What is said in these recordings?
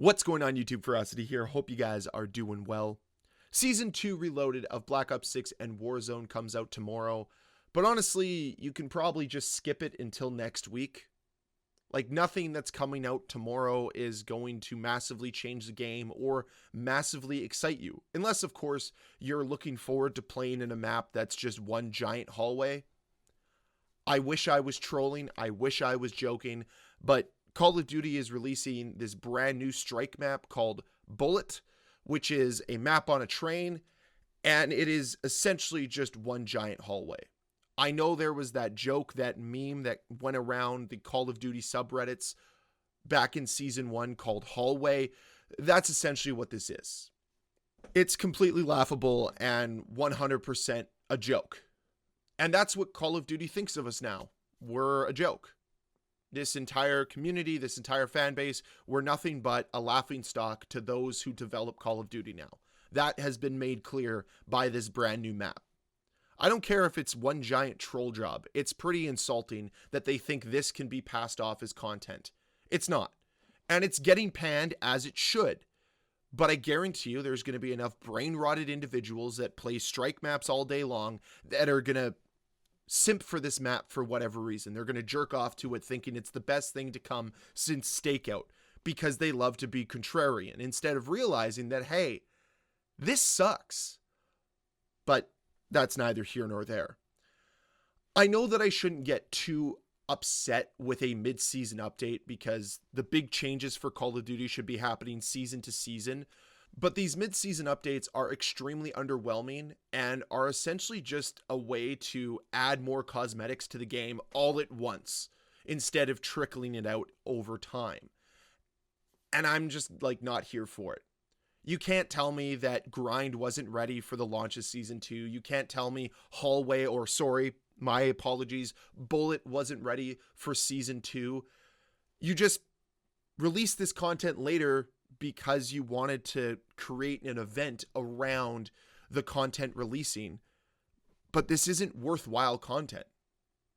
What's going on, YouTube? Ferocity here. Hope you guys are doing well. Season 2 Reloaded of Black Ops 6 and Warzone comes out tomorrow, but honestly, you can probably just skip it until next week. Like, nothing that's coming out tomorrow is going to massively change the game or massively excite you. Unless, of course, you're looking forward to playing in a map that's just one giant hallway. I wish I was trolling. I wish I was joking, but Call of Duty is releasing this brand new strike map called Bullet, which is a map on a train, and it is essentially just one giant hallway. I know there was that joke, that meme that went around the Call of Duty subreddits back in Season 1 called Hallway. That's essentially what this is. It's completely laughable and 100% a joke. And that's what Call of Duty thinks of us now. We're a joke. This entire community, this entire fan base, we're nothing but a laughingstock to those who develop Call of Duty now. That has been made clear by this brand new map. I don't care if it's one giant troll job. It's pretty insulting that they think this can be passed off as content. It's not. And it's getting panned as it should. But I guarantee you there's going to be enough brain-rotted individuals that play strike maps all day long that are going to simp for this map for whatever reason. They're going to jerk off to it thinking it's the best thing to come since Stakeout because they love to be contrarian instead of realizing that, hey, this sucks. But that's neither here nor there. I know that I shouldn't get too upset with a mid-season update because the big changes for Call of Duty should be happening season to season. But these mid-season updates are extremely underwhelming and are essentially just a way to add more cosmetics to the game all at once instead of trickling it out over time. And I'm just like not here for it. You can't tell me that Grind wasn't ready for the launch of Season 2. You can't tell me Hallway, or sorry, my apologies, Bullet wasn't ready for Season 2. You just released this content later because you wanted to create an event around the content releasing. But this isn't worthwhile content.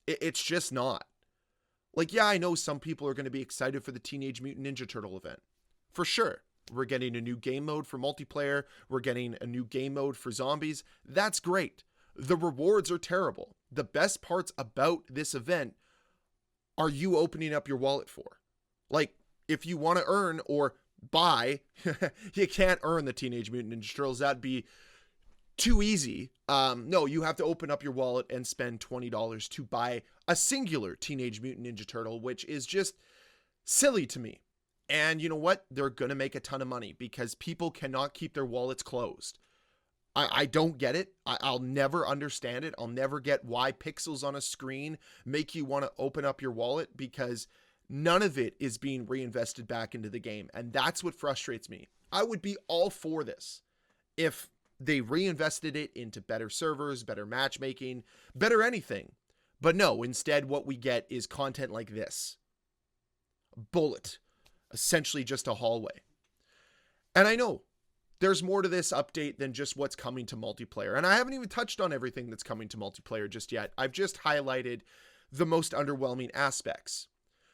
It's just not. Like, yeah, I know some people are going to be excited for the Teenage Mutant Ninja Turtle event. For sure. We're getting a new game mode for multiplayer. We're getting a new game mode for zombies. That's great. The rewards are terrible. The best parts about this event are you opening up your wallet for. Like, if you want to earn or buy, you can't earn the Teenage Mutant Ninja Turtles. That'd be too easy. No, you have to open up your wallet and spend $20 to buy a singular Teenage Mutant Ninja Turtle, which is just silly to me. And you know what? They're going to make a ton of money because people cannot keep their wallets closed. I don't get it. I'll never understand it. I'll never get why pixels on a screen make you want to open up your wallet, because none of it is being reinvested back into the game. And that's what frustrates me. I would be all for this if they reinvested it into better servers, better matchmaking, better anything. But no, instead what we get is content like this. Bullet. Essentially just a hallway. And I know there's more to this update than just what's coming to multiplayer. And I haven't even touched on everything that's coming to multiplayer just yet. I've just highlighted the most underwhelming aspects.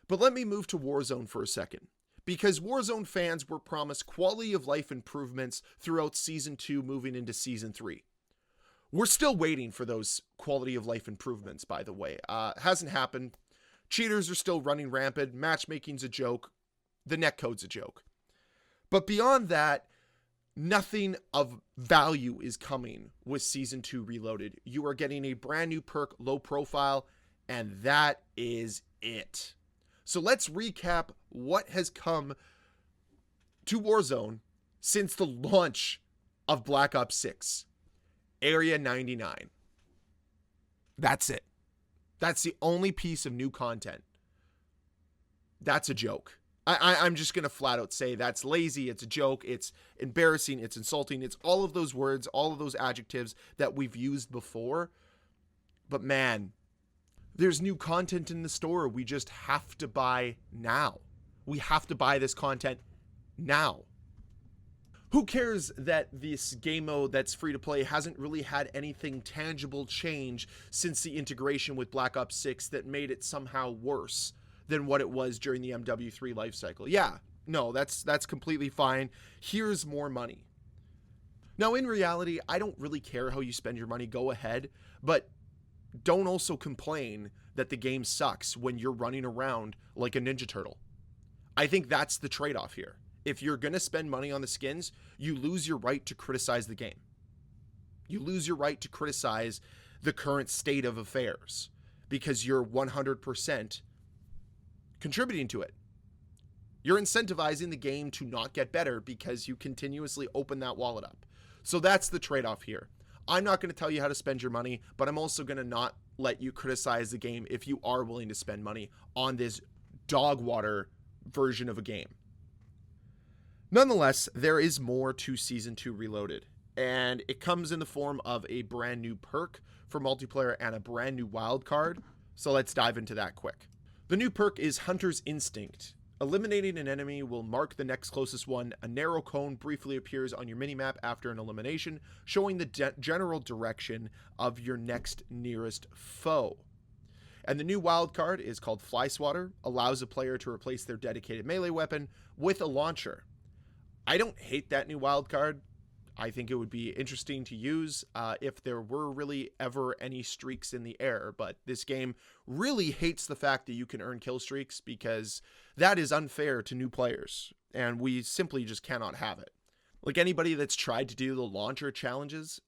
But let me move to Warzone for a second, because Warzone fans were promised quality of life improvements throughout Season 2 moving into Season 3. We're still waiting for those quality of life improvements, by the way. Hasn't happened. Cheaters are still running rampant. Matchmaking's a joke. The netcode's a joke. But beyond that, nothing of value is coming with Season 2 Reloaded. You are getting a brand new perk, Low Profile, and that is it. So let's recap what has come to Warzone since the launch of Black Ops 6. Area 99. That's it. That's the only piece of new content. That's a joke. I'm just going to flat out say that's lazy, it's a joke, it's embarrassing, it's insulting, it's all of those words, all of those adjectives that we've used before. But man, there's new content in the store. We just have to buy now. We have to buy this content now. Who cares that this game mode that's free to play hasn't really had anything tangible change since the integration with Black Ops 6 that made it somehow worse than what it was during the MW3 life cycle? Yeah, No, that's completely fine. Here's more money. Now, in reality, I don't really care how you spend your money. Go ahead, but don't also complain that the game sucks when you're running around like a Ninja Turtle. I think that's the trade-off here. If you're going to spend money on the skins, you lose your right to criticize the game. You lose your right to criticize the current state of affairs because you're 100% contributing to it. You're incentivizing the game to not get better because you continuously open that wallet up. So that's the trade-off here. I'm not going to tell you how to spend your money, but I'm also going to not let you criticize the game if you are willing to spend money on this dog water version of a game. Nonetheless, there is more to Season 2 Reloaded, and it comes in the form of a brand new perk for multiplayer and a brand new wild card. So let's dive into that quick. The new perk is Hunter's Instinct. Eliminating an enemy will mark the next closest one. A narrow cone briefly appears on your minimap after an elimination, showing the general direction of your next nearest foe. And the new wild card is called Fly Swatter, allows a player to replace their dedicated melee weapon with a launcher. I don't hate that new wild card. I think it would be interesting to use if there were really ever any streaks in the air, but this game really hates the fact that you can earn kill streaks because that is unfair to new players, and we simply just cannot have it. Like, anybody that's tried to do the launcher challenges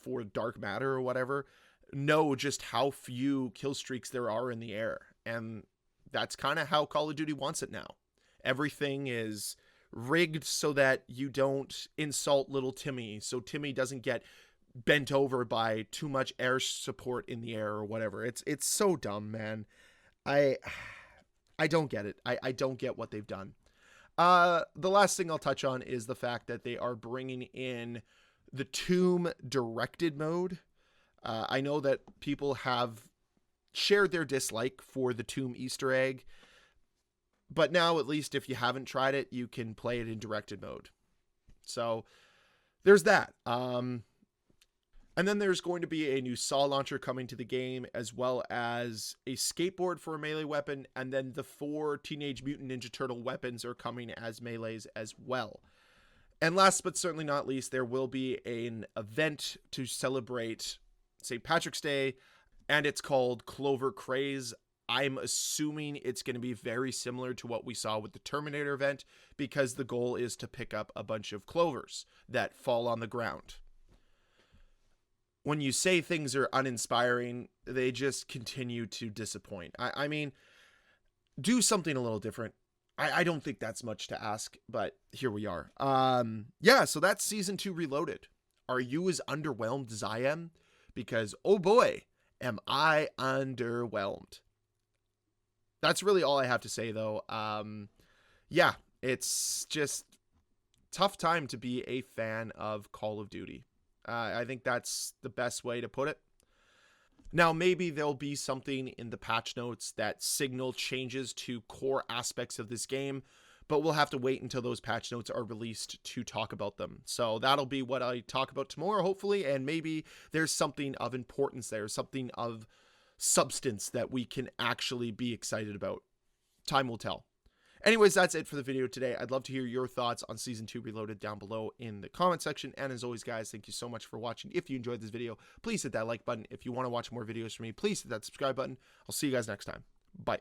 for Dark Matter or whatever know just how few kill streaks there are in the air, and that's kind of how Call of Duty wants it now. Everything is rigged so that you don't insult little Timmy, so Timmy doesn't get bent over by too much air support in the air or whatever. It's so dumb, man. I don't get it. I don't get what they've done. The last thing I'll touch on is the fact that they are bringing in the Tomb directed mode. I know that people have shared their dislike for the Tomb Easter egg, but now, at least if you haven't tried it, you can play it in directed mode. So there's that. And then there's going to be a new saw launcher coming to the game, as well as a skateboard for a melee weapon. And then the 4 Teenage Mutant Ninja Turtle weapons are coming as melees as well. And last but certainly not least, there will be an event to celebrate St. Patrick's Day, and it's called Clover Craze. I'm assuming it's going to be very similar to what we saw with the Terminator event, because the goal is to pick up a bunch of clovers that fall on the ground. When you say things are uninspiring, they just continue to disappoint. I mean, do something a little different. I don't think that's much to ask, but here we are. Yeah, so that's Season 2 Reloaded. Are you as underwhelmed as I am? Because, oh boy, am I underwhelmed. That's really all I have to say, though. Yeah, it's just tough time to be a fan of Call of Duty. I think that's the best way to put it. Now, maybe there'll be something in the patch notes that signal changes to core aspects of this game, but we'll have to wait until those patch notes are released to talk about them. So that'll be what I talk about tomorrow, hopefully, and maybe there's something of importance there, something of substance that we can actually be excited about. Time will tell. Anyways, that's it for the video today. I'd love to hear your thoughts on Season 2 Reloaded down below in the comment section. And as always, guys, thank you so much for watching. If you enjoyed this video, please hit that like button. If you want to watch more videos from me, please hit that subscribe button. I'll see you guys next time. Bye.